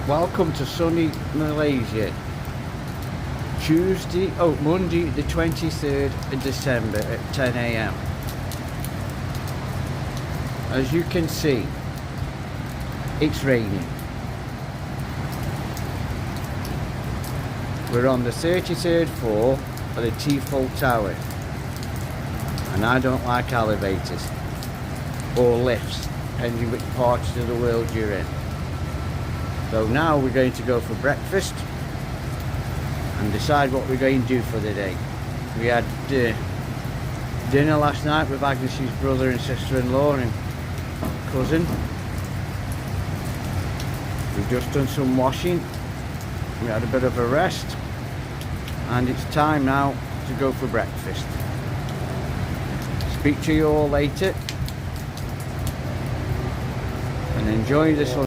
Welcome to sunny Malaysia. Monday the 23rd of December at 10 a.m. As you can see, it's raining. We're on the 33rd floor of the T-Fold Tower, and I don't like elevators or lifts, depending which parts of the world you're in. So now we're going to go for breakfast and decide what we're going to do for the day. We had dinner last night with Agnes's brother and sister-in-law and cousin. We've just done some washing. We had a bit of a rest, and it's time now to go for breakfast. Speak to you all later, and enjoy this.